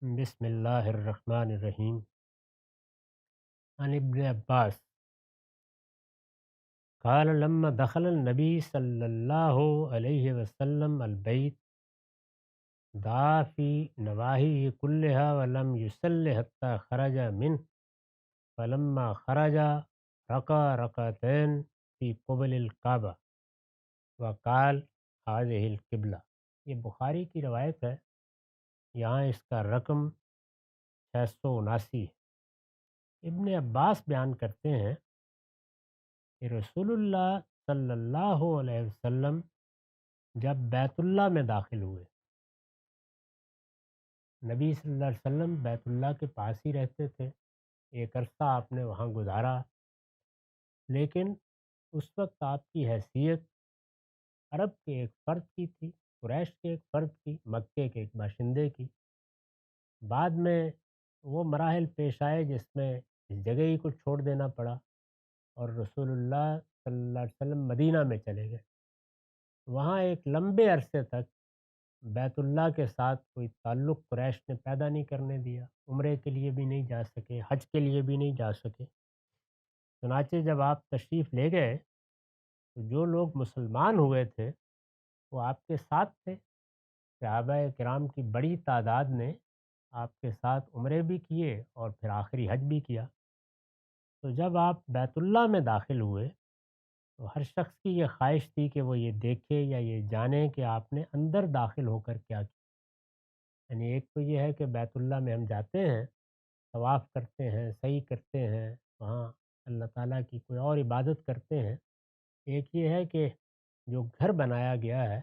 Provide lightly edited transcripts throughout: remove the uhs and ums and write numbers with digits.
بسم اللہ الرحمن الرحیم۔ عن ابن عباس قال لما دخل النبی صلی اللہ علیہ وسلم البیت دعا فی نواحیہ کلہا ولم یصلی حتی خرج منہ فلما خرج رکع رکعتین فی قبل الکعبہ وقال هذه القبلہ۔ یہ بخاری کی روایت ہے، یہاں اس کا رقم 679 ہے۔ ابن عباس بیان کرتے ہیں کہ رسول اللہ صلی اللہ علیہ وسلم جب بیت اللہ میں داخل ہوئے، نبی صلی اللہ علیہ وسلم بیت اللہ کے پاس ہی رہتے تھے، ایک عرصہ آپ نے وہاں گزارا، لیکن اس وقت آپ کی حیثیت عرب کے ایک فرد کی تھی، قریش کے ایک فرد کی، مکے کے ایک باشندے کی۔ بعد میں وہ مراحل پیش آئے جس میں اس جگہ ہی کو چھوڑ دینا پڑا اور رسول اللہ صلی اللہ علیہ وسلم مدینہ میں چلے گئے۔ وہاں ایک لمبے عرصے تک بیت اللہ کے ساتھ کوئی تعلق قریش نے پیدا نہیں کرنے دیا، عمرے کے لیے بھی نہیں جا سکے، حج کے لیے بھی نہیں جا سکے۔ چنانچہ جب آپ تشریف لے گئے تو جو لوگ مسلمان ہوئے تھے وہ آپ کے ساتھ تھے، صحابہ کرام کی بڑی تعداد نے آپ کے ساتھ عمرے بھی کیے اور پھر آخری حج بھی کیا۔ تو جب آپ بیت اللہ میں داخل ہوئے تو ہر شخص کی یہ خواہش تھی کہ وہ یہ دیکھے یا یہ جانے کہ آپ نے اندر داخل ہو کر کیا کیا۔ یعنی ایک تو یہ ہے کہ بیت اللہ میں ہم جاتے ہیں، طواف کرتے ہیں، سعی کرتے ہیں، وہاں اللہ تعالیٰ کی کوئی اور عبادت کرتے ہیں۔ ایک یہ ہے کہ جو گھر بنایا گیا ہے،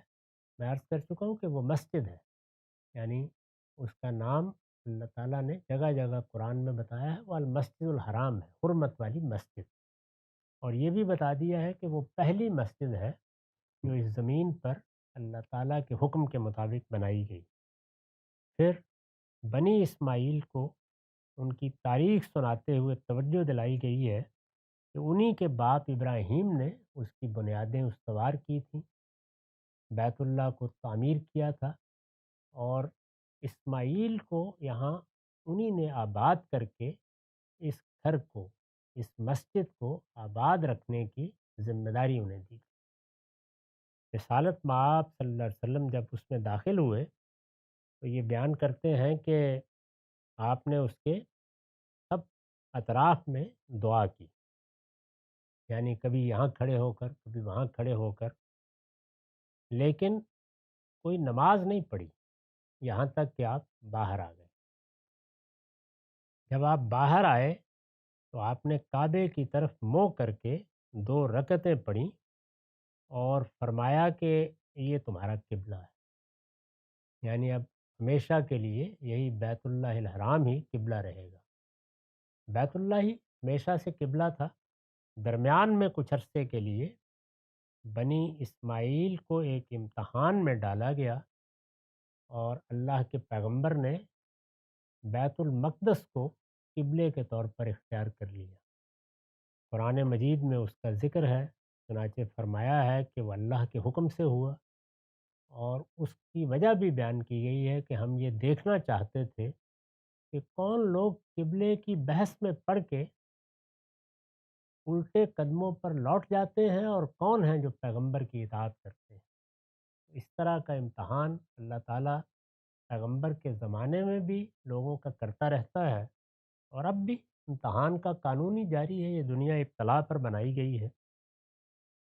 میں عرض کر چکا ہوں کہ وہ مسجد ہے، یعنی اس کا نام اللہ تعالیٰ نے جگہ جگہ قرآن میں بتایا ہے، وہ المسجد الحرام ہے، حرمت والی مسجد، اور یہ بھی بتا دیا ہے کہ وہ پہلی مسجد ہے جو اس زمین پر اللہ تعالیٰ کے حکم کے مطابق بنائی گئی۔ پھر بنی اسماعیل کو ان کی تاریخ سناتے ہوئے توجہ دلائی گئی ہے کہ انہی کے باپ ابراہیم نے اس کی بنیادیں استوار کی تھیں، بیت اللہ کو تعمیر کیا تھا، اور اسماعیل کو یہاں انہی نے آباد کر کے اس گھر کو، اس مسجد کو آباد رکھنے کی ذمہ داری انہیں دی۔ رسالت مآب صلی اللہ علیہ وسلم جب اس میں داخل ہوئے تو یہ بیان کرتے ہیں کہ آپ نے اس کے سب اطراف میں دعا کی، یعنی کبھی یہاں کھڑے ہو کر، کبھی وہاں کھڑے ہو کر، لیکن کوئی نماز نہیں پڑھی یہاں تک کہ آپ باہر آ گئے۔ جب آپ باہر آئے تو آپ نے کعبے کی طرف منہ کر کے 2 رکعتیں پڑھیں اور فرمایا کہ یہ تمہارا قبلہ ہے، یعنی اب ہمیشہ کے لیے یہی بیت اللہ الحرام ہی قبلہ رہے گا۔ بیت اللہ ہی ہمیشہ سے قبلہ تھا، درمیان میں کچھ عرصے کے لیے بنی اسماعیل کو ایک امتحان میں ڈالا گیا اور اللہ کے پیغمبر نے بیت المقدس کو قبلے کے طور پر اختیار کر لیا۔ قرآن مجید میں اس کا ذکر ہے، چنانچہ فرمایا ہے کہ وہ اللہ کے حکم سے ہوا، اور اس کی وجہ بھی بیان کی گئی ہے کہ ہم یہ دیکھنا چاہتے تھے کہ کون لوگ قبلے کی بحث میں پڑھ کے الٹے قدموں پر لوٹ جاتے ہیں اور کون ہیں جو پیغمبر کی اطاعت کرتے ہیں۔ اس طرح کا امتحان اللہ تعالیٰ پیغمبر کے زمانے میں بھی لوگوں کا کرتا رہتا ہے، اور اب بھی امتحان کا قانون ہی جاری ہے، یہ دنیا ابتلا پر بنائی گئی ہے۔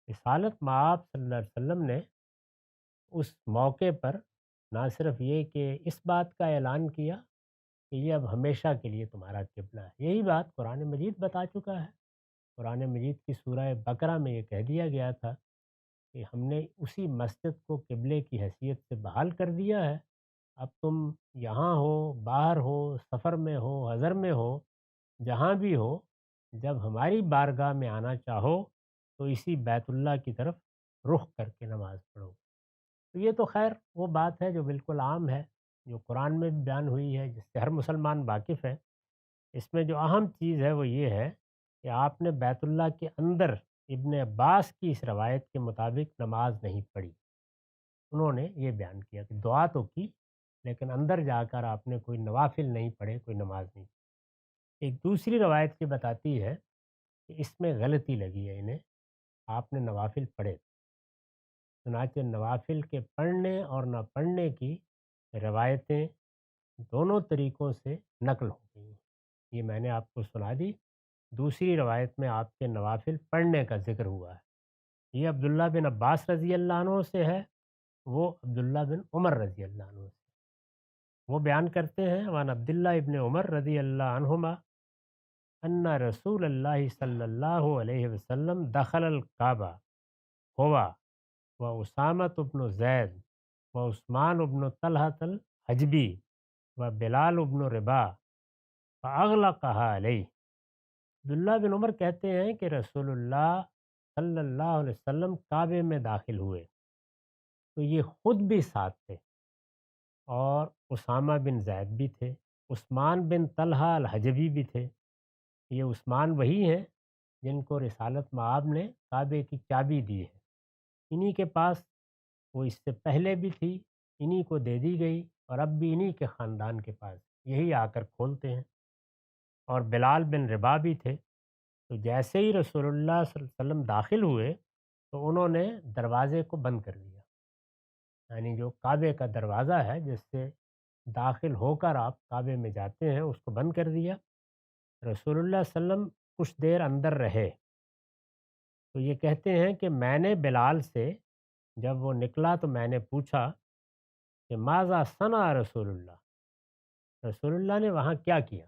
رسالت مآب صلی اللہ علیہ وسلم نے اس موقع پر نہ صرف یہ کہ اس بات کا اعلان کیا کہ یہ اب ہمیشہ کے لیے تمہارا قبلہ ہے، یہی بات قرآن مجید بتا چکا ہے۔ قرآن مجید کی سورہ بقرہ میں یہ کہہ دیا گیا تھا کہ ہم نے اسی مسجد کو قبلے کی حیثیت سے بحال کر دیا ہے، اب تم یہاں ہو، باہر ہو، سفر میں ہو، حضر میں ہو، جہاں بھی ہو، جب ہماری بارگاہ میں آنا چاہو تو اسی بیت اللہ کی طرف رخ کر کے نماز پڑھو۔ تو یہ تو خیر وہ بات ہے جو بالکل عام ہے، جو قرآن میں بھی بیان ہوئی ہے، جس سے ہر مسلمان واقف ہے۔ اس میں جو اہم چیز ہے وہ یہ ہے کہ آپ نے بیت اللہ کے اندر ابن عباس کی اس روایت کے مطابق نماز نہیں پڑھی۔ انہوں نے یہ بیان کیا کہ دعا تو کی لیکن اندر جا کر آپ نے کوئی نوافل نہیں پڑھے، کوئی نماز نہیں پڑھی۔ ایک دوسری روایت یہ بتاتی ہے کہ اس میں غلطی لگی ہے انہیں، آپ نے نوافل پڑھے، چنانچہ نوافل کے پڑھنے اور نہ پڑھنے کی روایتیں دونوں طریقوں سے نقل ہو گئی ہیں۔ یہ میں نے آپ کو سنا دی۔ دوسری روایت میں آپ کے نوافل پڑھنے کا ذکر ہوا ہے، یہ عبداللہ بن عباس رضی اللہ عنہ سے ہے، وہ عبداللہ بن عمر رضی اللہ عنہ سے۔ وہ بیان کرتے ہیں وان عبداللہ ابن عمر رضی اللہ عنہما ان رسول اللہ صلی اللہ علیہ وسلم دخل الکعبہ ہوا و اسامت ابن زید و عثمان ابن طلحۃ الحجبی و بلال ابن ربا فاغلقها علیہ۔ عبداللہ بن عمر کہتے ہیں کہ رسول اللہ صلی اللہ علیہ وسلم کعبے میں داخل ہوئے تو یہ خود بھی ساتھ تھے، اور اسامہ بن زید بھی تھے، عثمان بن طلحہ الحجبی بھی تھے۔ یہ عثمان وہی ہیں جن کو رسالت مآب نے کعبے کی چابی دی ہے، انہی کے پاس، وہ اس سے پہلے بھی تھی، انہی کو دے دی گئی، اور اب بھی انہی کے خاندان کے پاس، یہی آ کر کھولتے ہیں۔ اور بلال بن ربا بھی تھے۔ تو جیسے ہی رسول اللہ صلی اللہ علیہ وسلم داخل ہوئے تو انہوں نے دروازے کو بند کر دیا، یعنی جو کعبے کا دروازہ ہے جس سے داخل ہو کر آپ کعبے میں جاتے ہیں اس کو بند کر دیا۔ رسول اللہ صلی اللہ علیہ وسلم کچھ دیر اندر رہے، تو یہ کہتے ہیں کہ میں نے بلال سے، جب وہ نکلا تو میں نے پوچھا کہ ماذا صنع رسول اللہ، رسول اللہ نے وہاں کیا کیا؟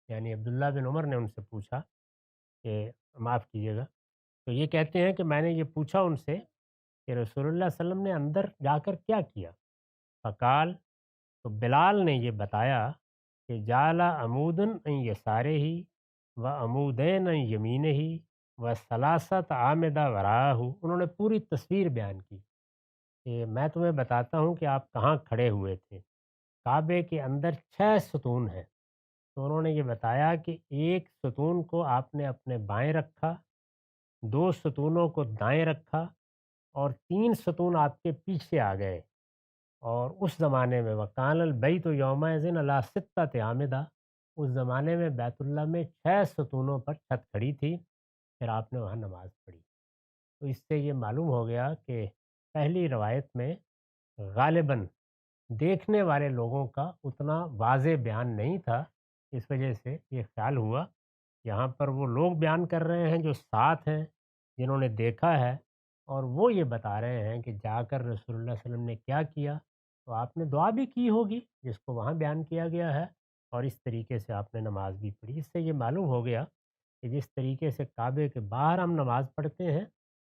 یعنی عبداللہ بن عمر نے ان سے پوچھا کہ معاف کیجیے گا، تو یہ کہتے ہیں کہ میں نے یہ پوچھا ان سے کہ رسول اللہ صلی اللہ علیہ وسلم نے اندر جا کر کیا کیا؟ فقال، تو بلال نے یہ بتایا کہ جالا عمودن ان یسارے ہی و عمودین ان یمین ہی و ثلاثت عامدہ وراہ، انہوں نے پوری تصویر بیان کی کہ میں تمہیں بتاتا ہوں کہ آپ کہاں کھڑے ہوئے تھے۔ کعبے کے اندر 6 ستون ہیں، تو انہوں نے یہ بتایا کہ ایک ستون کو آپ نے اپنے بائیں رکھا، 2 ستونوں کو دائیں رکھا، اور 3 ستون آپ کے پیچھے آ گئے۔ اور اس زمانے میں وکان البیت یومئذ علی ستۃ اعمدہ، اس زمانے میں بیت اللہ میں 6 ستونوں پر چھت کھڑی تھی، پھر آپ نے وہاں نماز پڑھی۔ تو اس سے یہ معلوم ہو گیا کہ پہلی روایت میں غالباً دیکھنے والے لوگوں کا اتنا واضح بیان نہیں تھا، اس وجہ سے یہ خیال ہوا۔ یہاں پر وہ لوگ بیان کر رہے ہیں جو ساتھ ہیں، جنہوں نے دیکھا ہے، اور وہ یہ بتا رہے ہیں کہ جا کر رسول اللہ صلی اللہ علیہ وسلم نے کیا کیا، تو آپ نے دعا بھی کی ہوگی جس کو وہاں بیان کیا گیا ہے، اور اس طریقے سے آپ نے نماز بھی پڑھی۔ اس سے یہ معلوم ہو گیا کہ جس طریقے سے کعبے کے باہر ہم نماز پڑھتے ہیں،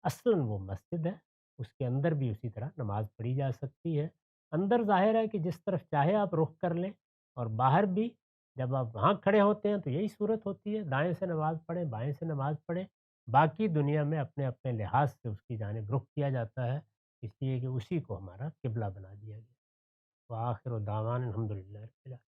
اصلاً وہ مسجد ہے، اس کے اندر بھی اسی طرح نماز پڑھی جا سکتی ہے۔ اندر ظاہر ہے کہ جس طرف چاہے آپ رخ کر لیں، اور باہر بھی جب آپ وہاں کھڑے ہوتے ہیں تو یہی صورت ہوتی ہے، دائیں سے نماز پڑھیں، بائیں سے نماز پڑھیں۔ باقی دنیا میں اپنے اپنے لحاظ سے اس کی جانب رخ کیا جاتا ہے، اس لیے کہ اسی کو ہمارا قبلہ بنا دیا گیا۔ وآخر دعوانا الحمد للہ رب العالمین۔